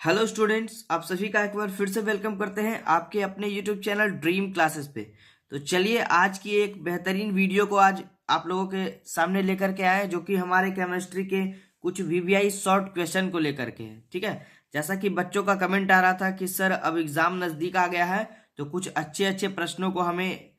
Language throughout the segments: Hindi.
हेलो स्टूडेंट्स, आप सभी का एक बार फिर से वेलकम करते हैं आपके अपने यूट्यूब चैनल ड्रीम क्लासेस पे। तो चलिए आज की एक बेहतरीन वीडियो को आज आप लोगों के सामने लेकर के आए हैं, जो कि हमारे केमिस्ट्री के कुछ वीवीआई शॉर्ट क्वेश्चन को लेकर के है। ठीक है, जैसा कि बच्चों का कमेंट आ रहा था कि सर अब एग्जाम नजदीक आ गया है, तो कुछ अच्छे अच्छे प्रश्नों को हमें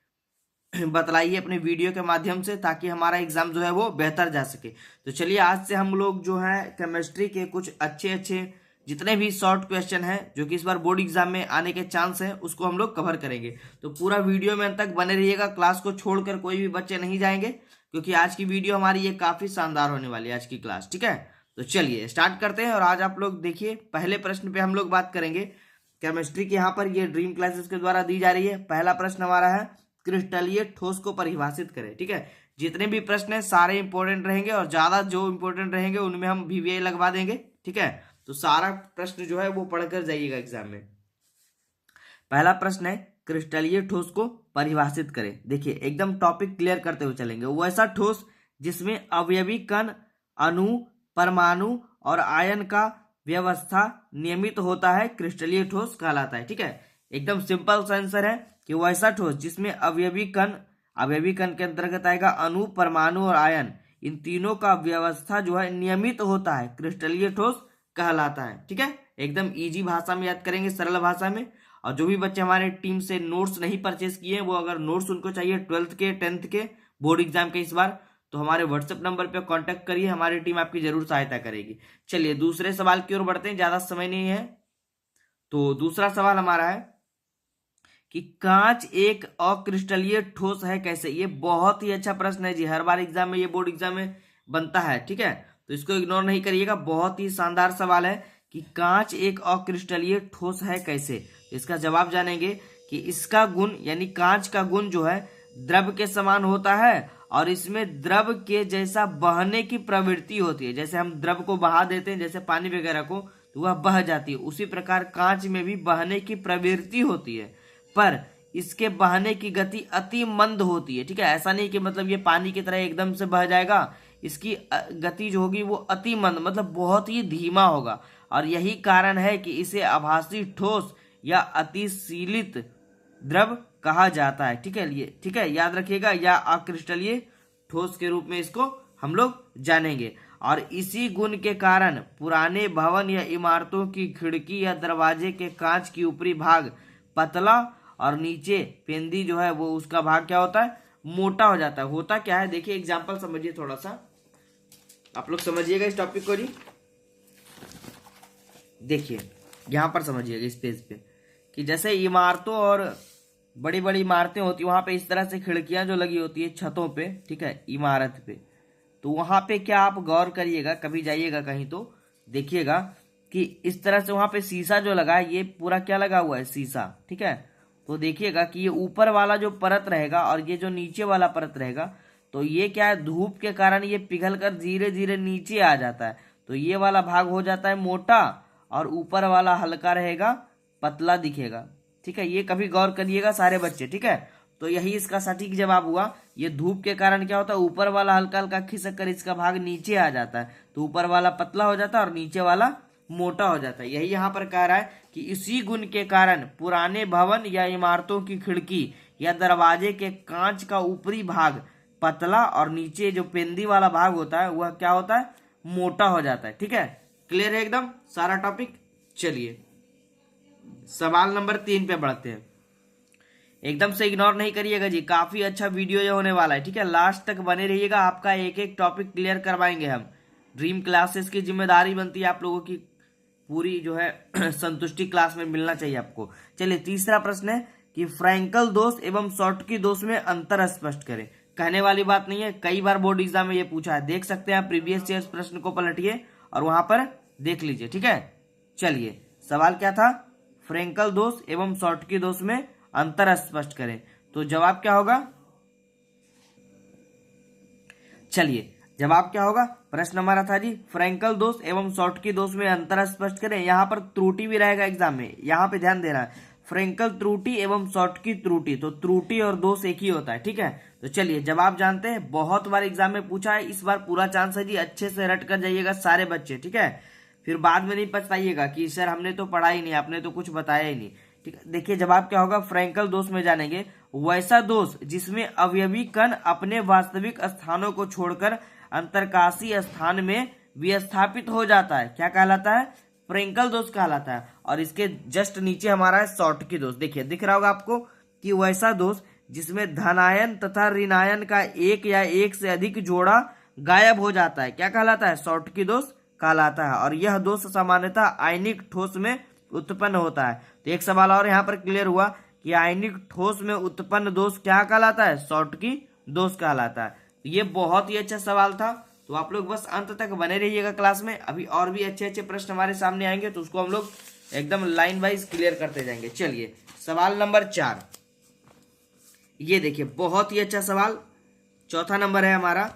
बतलाइए अपने वीडियो के माध्यम से, ताकि हमारा एग्जाम जो है वो बेहतर जा सके। तो चलिए आज से हम लोग जो है केमिस्ट्री के कुछ अच्छे अच्छे जितने भी शॉर्ट क्वेश्चन हैं जो कि इस बार बोर्ड एग्जाम में आने के चांस हैं, उसको हम लोग कवर करेंगे। तो पूरा वीडियो में अंत तक बने रहिएगा, क्लास को छोड़कर कोई भी बच्चे नहीं जाएंगे, क्योंकि आज की वीडियो हमारी ये काफी शानदार होने वाली है आज की क्लास। ठीक है, तो चलिए स्टार्ट करते हैं। और आज आप लोग देखिए, पहले प्रश्न पे हम लोग बात करेंगे केमिस्ट्री की। यहाँ पर ये ड्रीम क्लासेस के द्वारा दी जा रही है। पहला प्रश्न हमारा है क्रिस्टलीय ठोस को परिभाषित करें। ठीक है, जितने भी प्रश्न है सारे इंपॉर्टेंट रहेंगे, और ज्यादा जो इंपॉर्टेंट रहेंगे उनमें हम वीवीआई लगवा देंगे। ठीक है, तो सारा प्रश्न जो है वो पढ़कर जाइएगा एग्जाम में। पहला प्रश्न है क्रिस्टलीय ठोस को परिभाषित करें। देखिए एकदम टॉपिक क्लियर करते हुए चलेंगे। वैसा ठोस जिसमें अवयवी कण, अणु, परमाणु और आयन का व्यवस्था नियमित होता है क्रिस्टलीय ठोस कहलाता है। ठीक है, एकदम सिंपल सा आंसर है कि वैसा ठोस जिसमें अवयवी कण के अंतर्गत आएगा अणु, परमाणु और आयन, इन तीनों का व्यवस्था जो है नियमित होता है क्रिस्टलीय ठोस कहलाता है। ठीक है, एकदम इजी भाषा में याद करेंगे, सरल भाषा में। और जो भी बच्चे हमारे टीम से नोट्स नहीं परचेज किए हैं, वो अगर नोट्स उनको चाहिए 12th के 10th के बोर्ड एग्जाम के इस बार, तो हमारे व्हाट्सएप नंबर पे कांटेक्ट करिए, हमारी टीम आपकी जरूर सहायता करेगी। चलिए दूसरे सवाल की ओर बढ़ते हैं, ज्यादा समय नहीं है। तो दूसरा सवाल हमारा है कि कांच एक अक्रिस्टलीय ठोस है कैसे। ये बहुत ही अच्छा प्रश्न है जी, हर बार एग्जाम में, ये बोर्ड एग्जाम में बनता है। ठीक है, तो इसको इग्नोर नहीं करिएगा, बहुत ही शानदार सवाल है कि कांच एक अक्रिस्टलीय ठोस है कैसे। इसका जवाब जानेंगे कि इसका गुण यानी कांच का गुण जो है द्रव के समान होता है, और इसमें द्रव के जैसा बहने की प्रवृत्ति होती है। जैसे हम द्रव को बहा देते हैं, जैसे पानी वगैरह को, तो वह बह जाती है, उसी प्रकार कांच में भी बहने की प्रवृत्ति होती है, पर इसके बहने की गति अति मंद होती है। ठीक है, ऐसा नहीं कि मतलब ये पानी की तरह एकदम से बह जाएगा, इसकी गति जो होगी वो अति मंद, मतलब बहुत ही धीमा होगा। और यही कारण है कि इसे आभासी ठोस या अतिशीलित द्रव कहा जाता है। ठीक है, याद रखिएगा, या अक्रिस्टलीय ठोस के रूप में इसको हम लोग जानेंगे। और इसी गुण के कारण पुराने भवन या इमारतों की खिड़की या दरवाजे के कांच की ऊपरी भाग पतला, और नीचे पेंदी जो है वो उसका भाग क्या होता है, मोटा हो जाता है। होता क्या है, देखिए एग्जांपल समझिए, थोड़ा सा आप लोग समझिएगा इस टॉपिक को जी। देखिए यहां पर समझिएगा इस पेज पे कि जैसे इमारतों और बड़ी बड़ी इमारतें होती है, वहां पे इस तरह से खिड़कियां जो लगी होती है छतों पे, ठीक है, इमारत पे, तो वहां पे क्या आप गौर करिएगा, कभी जाइएगा कहीं तो देखिएगा कि इस तरह से वहां पे शीशा जो लगा है, ये पूरा क्या लगा हुआ है, शीशा। ठीक है, तो देखिएगा कि ये ऊपर वाला जो परत रहेगा और ये जो नीचे वाला परत रहेगा, तो ये क्या है, धूप के कारण ये पिघल कर धीरे धीरे नीचे आ जाता है, तो ये वाला भाग हो जाता है मोटा, और ऊपर वाला हल्का रहेगा, पतला दिखेगा। ठीक है, ये कभी गौर करिएगा सारे बच्चे। ठीक है, तो यही इसका सटीक जवाब हुआ। ये धूप के कारण क्या होता है, ऊपर वाला हल्का हल्का खिसक कर इसका भाग नीचे आ जाता है, तो ऊपर वाला पतला हो जाता है और नीचे वाला मोटा हो जाता है। यही यहाँ पर कह रहा है कि इसी गुण के कारण पुराने भवन या इमारतों की खिड़की या दरवाजे के कांच का ऊपरी भाग पतला, और नीचे जो पेंदी वाला भाग होता है वह क्या होता है, मोटा हो जाता है। ठीक है, क्लियर है एकदम सारा टॉपिक। चलिए सवाल नंबर 3 पे बढ़ते हैं। एकदम से इग्नोर नहीं करिएगा जी, काफी अच्छा वीडियो ये होने वाला है। ठीक है, लास्ट तक बने रहिएगा, आपका एक एक टॉपिक क्लियर करवाएंगे हम। ड्रीम क्लासेस की जिम्मेदारी बनती है आप लोगों की पूरी जो है संतुष्टि क्लास में मिलना चाहिए आपको। चलिए तीसरा प्रश्न है कि फ्रैंकल दोष एवं शॉर्टकी दोष में अंतर स्पष्ट करें। कहने वाली बात नहीं है, कई बार बोर्ड एग्जाम में ये पूछा है, देख सकते हैं आप प्रीवियस ईयर प्रश्न को पलटिए और वहां पर देख लीजिए। ठीक है, चलिए सवाल क्या था, फ्रैंकल दोष एवं शॉर्टकी दोष में अंतर स्पष्ट करें, तो जवाब क्या होगा, चलिए जवाब क्या होगा। प्रश्न हमारा था जी फ्रैंकल दोष एवं शॉर्टकी दोष में अंतर स्पष्ट करें। यहां पर त्रुटि भी रहेगा एग्जाम में, यहां पे ध्यान देना है, फ्रैंकल त्रुटि एवं शॉर्टकी त्रुटि, तो त्रुटि और दोष एक ही होता है। ठीक है, तो चलिए जवाब जानते हैं, बहुत बार एग्जाम में पूछा है, इस बार पूरा चांस है जी, अच्छे से रट कर जाइएगा सारे बच्चे। ठीक है, फिर बाद में नहीं पछताइएगा कि सर हमने तो पढ़ा ही नहीं, आपने तो कुछ बताया ही नहीं। ठीक है, देखिए जवाब क्या होगा, फ्रैंकल दोष में जानेंगे, वैसा दोष जिसमें अवयवी कण अपने वास्तविक स्थानों को छोड़कर अंतरकाशीय स्थान में विस्थापित हो जाता है, क्या कहलाता है, फ्रैंकल दोष कहलाता है। और इसके जस्ट नीचे हमारा है शॉर्टकी दोष। देखिए दिख रहा होगा आपको कि वैसा दोष जिसमें धनायन तथा ऋणायन का एक या एक से अधिक जोड़ा गायब हो जाता है, क्या कहलाता है, शॉर्टकी दोष कहलाता है। और यह दोष सामान्यतः आयनिक ठोस में उत्पन्न होता है। तो एक सवाल और यहाँ पर क्लियर हुआ कि आयनिक ठोस में उत्पन्न दोष क्या कहलाता है, शॉर्टकी दोष कहलाता है। तो ये बहुत ही अच्छा सवाल था, तो आप लोग बस अंत तक बने रहिएगा क्लास में। अभी और भी अच्छे अच्छे प्रश्न हमारे सामने आएंगे तो उसको हम लोग एकदम लाइन वाइज क्लियर करते जाएंगे। चलिए सवाल नंबर 4, ये देखिए बहुत ही अच्छा सवाल, चौथा नंबर है हमारा।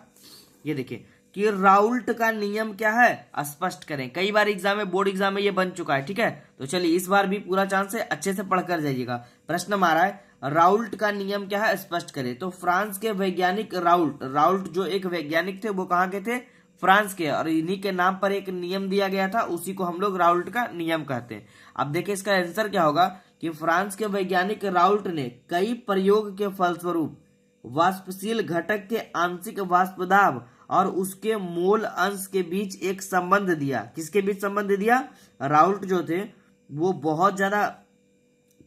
ये देखिए कि राउल्ट का नियम क्या है, स्पष्ट करें। कई बार एग्जाम में, बोर्ड एग्जाम में ये बन चुका है। ठीक है, तो चलिए इस बार भी पूरा चांस है, अच्छे से पढ़कर जाइएगा। प्रश्न हमारा है राउल्ट का नियम क्या है, स्पष्ट करें। तो फ्रांस के वैज्ञानिक राउल्ट जो एक वैज्ञानिक थे, वो कहाँ के थे, फ्रांस के, और इन्हीं के नाम पर एक नियम दिया गया था, उसी को हम लोग राउल्ट का नियम कहते हैं। अब देखिए इसका आंसर क्या होगा कि फ्रांस के वैज्ञानिक राउल्ट ने कई प्रयोग के फलस्वरूप वाष्पशील घटक के आंशिक वाष्प दाब और उसके मोल अंश के बीच एक संबंध दिया। किसके बीच संबंध दिया, राउल्ट जो थे वो बहुत ज्यादा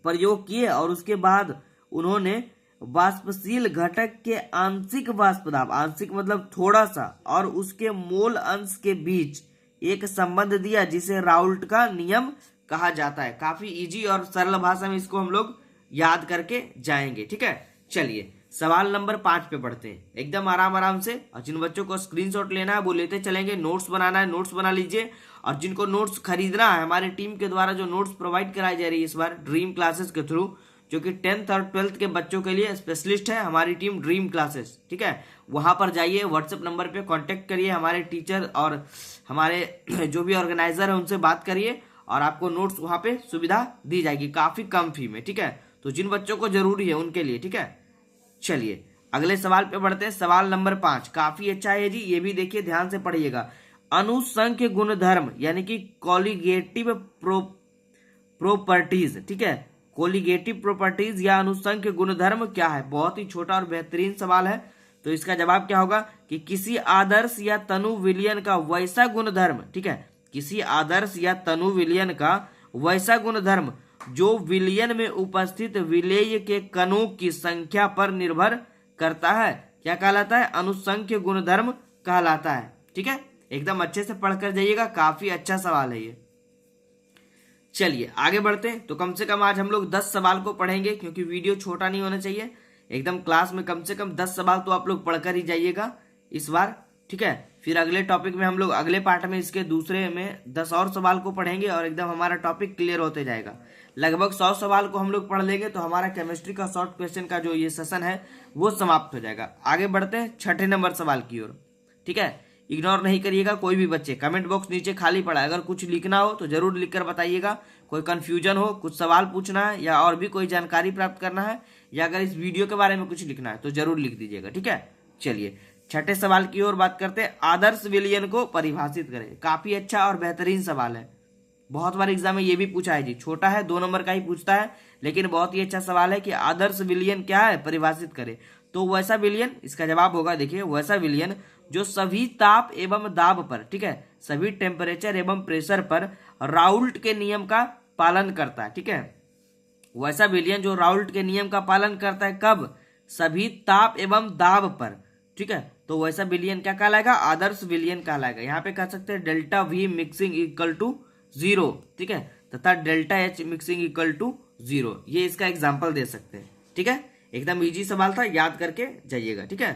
प्रयोग किए और उसके बाद उन्होंने वाष्पशील घटक के आंशिक वाष्प दाब, आंशिक मतलब थोड़ा सा, और उसके मोल अंश के बीच एक संबंध दिया जिसे राउल्ट का नियम कहा जाता है। काफी इजी और सरल भाषा में इसको हम लोग याद करके जाएंगे। ठीक है, चलिए सवाल नंबर 5 पे बढ़ते हैं, एकदम आराम आराम से। और जिन बच्चों को स्क्रीनशॉट लेना है वो लेते चलेंगे, नोट्स बनाना है नोट्स बना लीजिए। और जिनको नोट्स खरीदना है, हमारी टीम के द्वारा जो नोट्स प्रोवाइड कराई जा रही है इस बार ड्रीम क्लासेस के थ्रू, जो कि 10th और 12th के बच्चों के लिए स्पेशलिस्ट है हमारी टीम ड्रीम क्लासेस। ठीक है, वहां पर जाइए, व्हाट्सएप नंबर पे कांटेक्ट करिए, हमारे टीचर और हमारे जो भी ऑर्गेनाइजर है उनसे बात करिए और आपको नोट्स वहां पे सुविधा दी जाएगी काफी कम फी में। ठीक है, तो जिन बच्चों को जरूरी है उनके लिए। ठीक है, चलिए अगले सवाल पे बढ़ते हैं। सवाल नंबर 5 काफी अच्छा है जी, ये भी देखिए ध्यान से पढ़िएगा। अनुसंख्य गुणधर्म यानी कि कोलिगेटिव प्रॉपर्टीज, ठीक है, कोलिगेटिव प्रॉपर्टीज या अनुसंख्य गुणधर्म क्या है, बहुत ही छोटा और बेहतरीन सवाल है। तो इसका जवाब क्या होगा कि किसी आदर्श या तनु विलयन का वैसा गुणधर्म, ठीक है, किसी आदर्श या तनु विलयन का वैसा गुणधर्म जो विलयन में उपस्थित विलेय के कणों की संख्या पर निर्भर करता है, क्या कहलाता है, अनुसंख्य गुणधर्म कहलाता है। ठीक है, एकदम अच्छे से पढ़कर जाइएगा, काफी अच्छा सवाल है ये। चलिए आगे बढ़ते हैं। तो कम से कम आज हम लोग 10 सवाल को पढ़ेंगे, क्योंकि वीडियो छोटा नहीं होना चाहिए, एकदम क्लास में कम से कम 10 सवाल तो आप लोग पढ़कर ही जाइएगा इस बार। ठीक है, फिर अगले टॉपिक में हम लोग अगले पार्ट में इसके दूसरे में 10 और सवाल को पढ़ेंगे और एकदम हमारा टॉपिक क्लियर होते जाएगा। लगभग 100 सवाल को हम लोग पढ़ लेंगे तो हमारा केमिस्ट्री का शॉर्ट क्वेश्चन का जो ये सेशन है वो समाप्त हो जाएगा। आगे बढ़ते हैं 6ठे नंबर सवाल की ओर। ठीक है, इग्नोर नहीं करिएगा कोई भी बच्चे, कमेंट बॉक्स नीचे खाली पड़ा है, अगर कुछ लिखना हो तो जरूर लिखकर बताइएगा। कोई कंफ्यूजन हो, कुछ सवाल पूछना है या और भी कोई जानकारी प्राप्त करना है, या अगर इस वीडियो के बारे में कुछ लिखना है तो जरूर लिख दीजिएगा। ठीक है, चलिए 6ठे सवाल की ओर बात करते हैं। आदर्श विलयन को परिभाषित करें। काफी अच्छा और बेहतरीन सवाल है, बहुत बार एग्जाम में ये भी पूछा है जी, छोटा है 2 नंबर का ही पूछता है, लेकिन बहुत ही अच्छा सवाल है कि आदर्श विलयन क्या है, परिभाषित करें। तो वैसा विलयन, इसका जवाब होगा देखिए, वैसा विलयन जो सभी ताप एवं दाब पर, ठीक है, सभी टेम्परेचर एवं प्रेशर पर राउल्ट के नियम का पालन करता है। ठीक है, वैसा विलयन जो राउल्ट के नियम का पालन करता है, कब, सभी ताप एवं दाब पर। ठीक है, तो वैसा विलयन क्या कहलाएगा, आदर्श विलयन कहलाएगा। यहाँ पे कह सकते हैं delta V mixing equal to 0, ठीक है, तथा delta H mixing equal to 0, ये इसका एग्जाम्पल दे सकते हैं। ठीक है, एकदम इजी सवाल था, याद करके जाइएगा। ठीक है,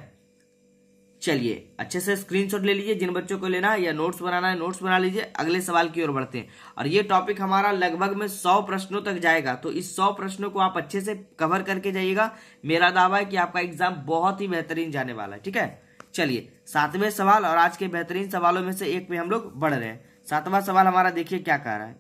चलिए अच्छे से स्क्रीनशॉट ले लीजिए, जिन बच्चों को लेना है या नोट्स बनाना है नोट्स बना लीजिए। अगले सवाल की ओर बढ़ते हैं, और ये टॉपिक हमारा लगभग में 100 प्रश्नों तक जाएगा, तो इस 100 प्रश्नों को आप अच्छे से कवर करके जाइएगा। मेरा दावा है कि आपका एग्जाम बहुत ही बेहतरीन जाने वाला है। ठीक है, चलिए 7वें सवाल, और आज के बेहतरीन सवालों में से एक पे हम लोग बढ़ रहे हैं। 7वां सवाल हमारा देखिए क्या कह रहा है,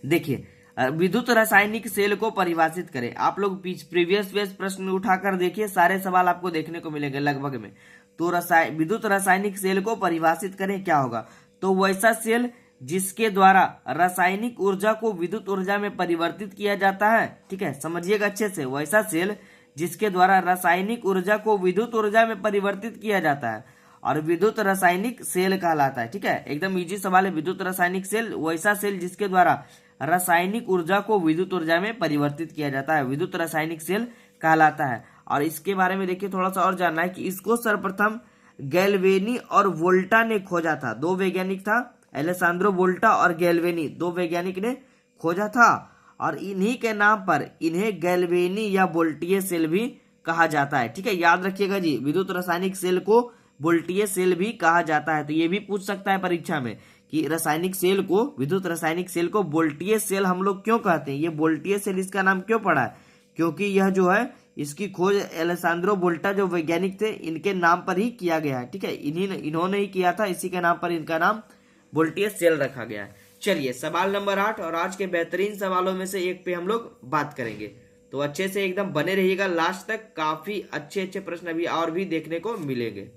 देखिए विद्युत रासायनिक सेल को परिभाषित करें। आप लोग प्रीवियस प्रश्न उठाकर देखिए, सारे सवाल आपको देखने को मिलेंगे लगभग में। तो विद्युत रासायनिक सेल को परिभाषित करें, क्या होगा? तो वैसा सेल जिसके द्वारा रासायनिक ऊर्जा को विद्युत ऊर्जा में परिवर्तित किया जाता है। ठीक है, समझिएगा अच्छे से, वैसा सेल जिसके द्वारा रासायनिक ऊर्जा को विद्युत ऊर्जा में परिवर्तित किया जाता है और विद्युत रासायनिक सेल कहलाता है। ठीक है, एकदम इजी सवाल है। विद्युत रासायनिक सेल वैसा सेल जिसके द्वारा रासायनिक ऊर्जा को विद्युत ऊर्जा में परिवर्तित किया जाता है, विद्युत रासायनिक सेल कहलाता है। और इसके बारे में देखिए थोड़ा सा और जानना है कि इसको सर्वप्रथम गैल्वेनी और वोल्टा ने खोजा था। दो वैज्ञानिक था, एलेसांद्रो वोल्टा और गैल्वेनी, दो वैज्ञानिक ने खोजा था और इन्हीं के नाम पर इन्हें गैल्वेनी या वोल्टीय सेल भी कहा जाता है। ठीक है, याद रखिएगा जी, विद्युत रासायनिक सेल को वोल्टीय सेल भी कहा जाता है। तो ये भी पूछ सकता है परीक्षा में कि रासायनिक सेल को, विद्युत रासायनिक सेल को वोल्टीय सेल हम लोग क्यों कहते हैं, ये वोल्टीय सेल इसका नाम क्यों पड़ा है? क्योंकि यह जो है इसकी खोज एलेसांद्रो वोल्टा जो वैज्ञानिक थे इनके नाम पर ही किया गया है। ठीक है, इन्होंने ही किया था, इसी के नाम पर इनका नाम वोल्टीय सेल रखा गया है। चलिए सवाल नंबर 8 और आज के बेहतरीन सवालों में से एक पे हम लोग बात करेंगे, तो अच्छे से एकदम बने रहिएगा लास्ट तक, काफी अच्छे अच्छे प्रश्न अभी और भी देखने को मिलेंगे।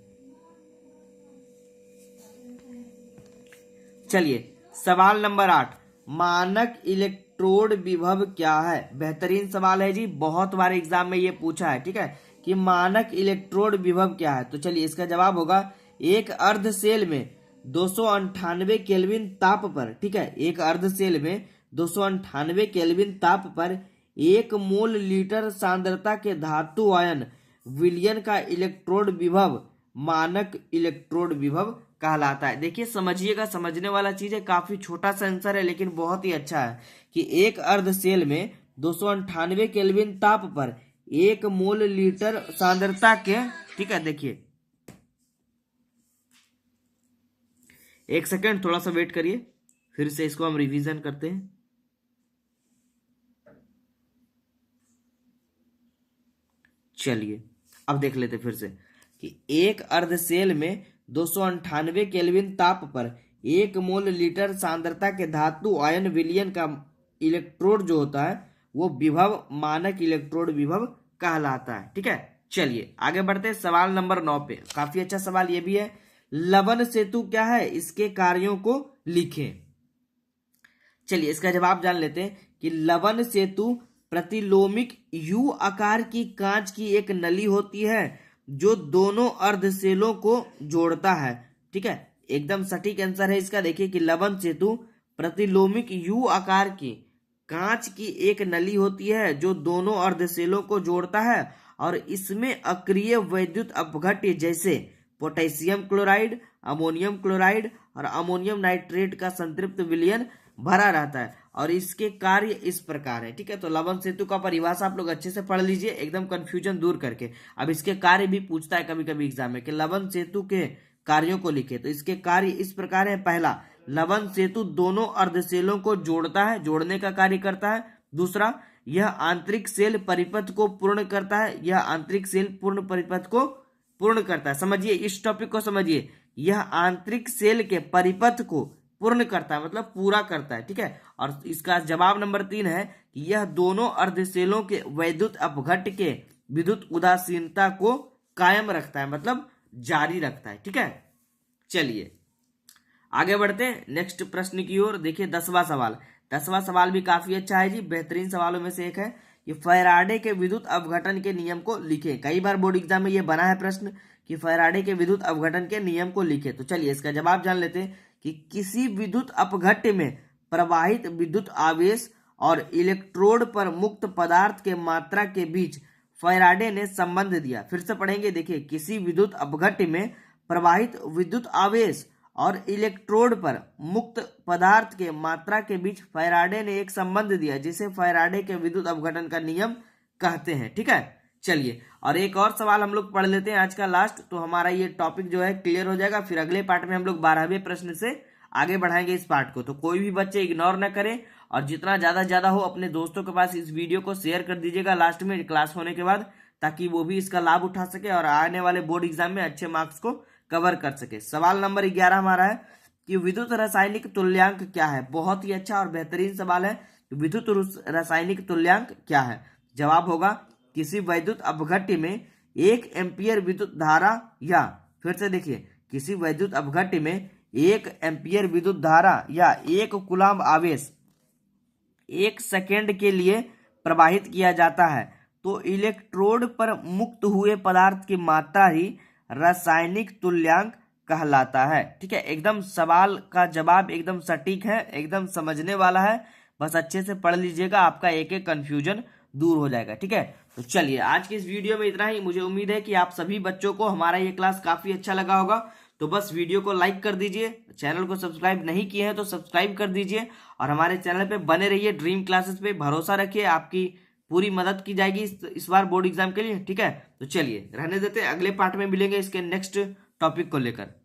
चलिए सवाल नंबर 8, मानक इलेक्ट्रोड विभव क्या है? बेहतरीन सवाल है जी, बहुत बार एग्जाम में ये पूछा है। ठीक है, कि मानक इलेक्ट्रोड विभव क्या है? तो चलिए इसका जवाब होगा एक अर्ध सेल में 298 केल्विन ताप पर, ठीक है, एक अर्ध सेल में 298 केल्विन ताप पर 1 मोल लीटर सांद्रता के धातु आयन विलयन का इलेक्ट्रोड विभव मानक इलेक्ट्रोड विभव कहलाता है। देखिए समझिएगा, समझने वाला चीज है, काफी छोटा सा आंसर है लेकिन बहुत ही अच्छा है कि एक अर्ध सेल में 298 केल्विन ताप पर 1 मोल लीटर सांद्रता के, ठीक है, देखिए एक सेकंड थोड़ा सा वेट करिए, फिर से इसको हम रिवीजन करते हैं। चलिए अब देख लेते फिर से कि एक अर्ध सेल में 298 केल्विन ताप पर 1 मोल लीटर सांद्रता के धातु आयन विलयन का इलेक्ट्रोड जो होता है वो विभव मानक इलेक्ट्रोड विभव कहलाता है। ठीक है, चलिए आगे बढ़ते हैं सवाल नंबर 9 पे। काफी अच्छा सवाल ये भी है, लवन सेतु क्या है, इसके कार्यों को लिखें। चलिए इसका जवाब जान लेते हैं कि लवन सेतु प्रतिलोमिक यू आकार की कांच की एक नली होती है जो दोनों अर्धसेलों को जोड़ता है। ठीक है, एकदम सटीक आंसर है इसका। देखिए कि लवन सेतु प्रतिलोमिक यू आकार की कांच की एक नली होती है जो दोनों अर्धसेलों को जोड़ता है और इसमें अक्रिय वैद्युत अपघट्य जैसे पोटेशियम क्लोराइड, अमोनियम क्लोराइड और अमोनियम नाइट्रेट का संतृप्त विलयन भरा रहता है और इसके कार्य इस प्रकार है। ठीक है, तो लवन सेतु का परिभाषा आप लोग अच्छे से पढ़ लीजिए एकदम कंफ्यूजन दूर करके। अब इसके कार्य भी पूछता है कभी कभी एग्जाम में कि लवन सेतु के कार्यों को लिखे, तो इसके कार्य इस प्रकार है। पहला, लवन सेतु दोनों अर्धसेलों को जोड़ता है, जोड़ने का कार्य करता है। दूसरा, यह आंतरिक सेल परिपथ को पूर्ण करता है, यह आंतरिक सेल पूर्ण परिपथ को पूर्ण करता है। समझिए इस टॉपिक को समझिए, यह आंतरिक सेल के परिपथ को पूर्ण करता है मतलब पूरा करता है। ठीक है, और इसका जवाब नंबर 3 है कि यह दोनों अर्धसेलों के वैद्युत अपघट्य के विद्युत उदासीनता को कायम रखता है मतलब जारी रखता है। ठीक है, चलिए आगे बढ़ते हैं नेक्स्ट प्रश्न की ओर। देखिए 10वां सवाल, 10वां सवाल भी काफी अच्छा है जी, बेहतरीन सवालों में से एक है कि फैराडे के विद्युत अपघटन के नियम को लिखें। कई बार बोर्ड एग्जाम में ये बना है प्रश्न कि फैराडे के विद्युत अपघटन के नियम को लिखें। तो चलिए इसका जवाब जान लेते हैं कि किसी विद्युत अपघट्य में प्रवाहित विद्युत आवेश और इलेक्ट्रोड पर मुक्त पदार्थ के मात्रा के बीच फैराडे ने संबंध दिया। फिर से पढ़ेंगे, देखिए किसी विद्युत अपघट्य में प्रवाहित विद्युत आवेश और इलेक्ट्रोड पर मुक्त पदार्थ के मात्रा के बीच फैराडे ने एक संबंध दिया जिसे फैराडे के विद्युत अपघटन का नियम कहते हैं। ठीक है, चलिए और एक और सवाल हम लोग पढ़ लेते हैं आज का लास्ट, तो हमारा ये टॉपिक जो है क्लियर हो जाएगा। फिर अगले पार्ट में हम लोग 12वें प्रश्न से आगे बढ़ाएंगे इस पार्ट को। तो कोई भी बच्चे इग्नोर ना करें और जितना ज्यादा हो अपने दोस्तों के पास इस वीडियो को शेयर कर दीजिएगा लास्ट में क्लास होने के बाद, ताकि वो भी इसका लाभ उठा सके और आने वाले बोर्ड एग्जाम में अच्छे मार्क्स को कवर कर सके। सवाल नंबर 11 हमारा है कि विद्युत रासायनिक तुल्यांक क्या है। बहुत ही अच्छा और बेहतरीन सवाल है, विद्युत रासायनिक तुल्यांक क्या है। जवाब होगा किसी वैद्युत अपघट्य में 1 एम्पियर विद्युत धारा या फिर से देखिए, किसी वैद्युत अपघट्य में 1 एम्पीयर विद्युत धारा या 1 कूलाम्ब आवेश 1 सेकेंड के लिए प्रवाहित किया जाता है तो इलेक्ट्रोड पर मुक्त हुए पदार्थ की मात्रा ही रासायनिक तुल्यांक कहलाता है। ठीक है, एकदम सवाल का जवाब एकदम सटीक है, एकदम समझने वाला है। बस अच्छे से पढ़ लीजिएगा, आपका एक एक कंफ्यूजन दूर हो जाएगा। ठीक है, तो चलिए आज की इस वीडियो में इतना ही। मुझे उम्मीद है कि आप सभी बच्चों को हमारा ये क्लास काफी अच्छा लगा होगा। तो बस वीडियो को लाइक कर दीजिए, चैनल को सब्सक्राइब नहीं किए हैं तो सब्सक्राइब कर दीजिए और हमारे चैनल पे बने रहिए। ड्रीम क्लासेस पे भरोसा रखिए, आपकी पूरी मदद की जाएगी इस बार बोर्ड एग्जाम के लिए। ठीक है, तो चलिए रहने देते हैं, अगले पार्ट में मिलेंगे इसके नेक्स्ट टॉपिक को लेकर।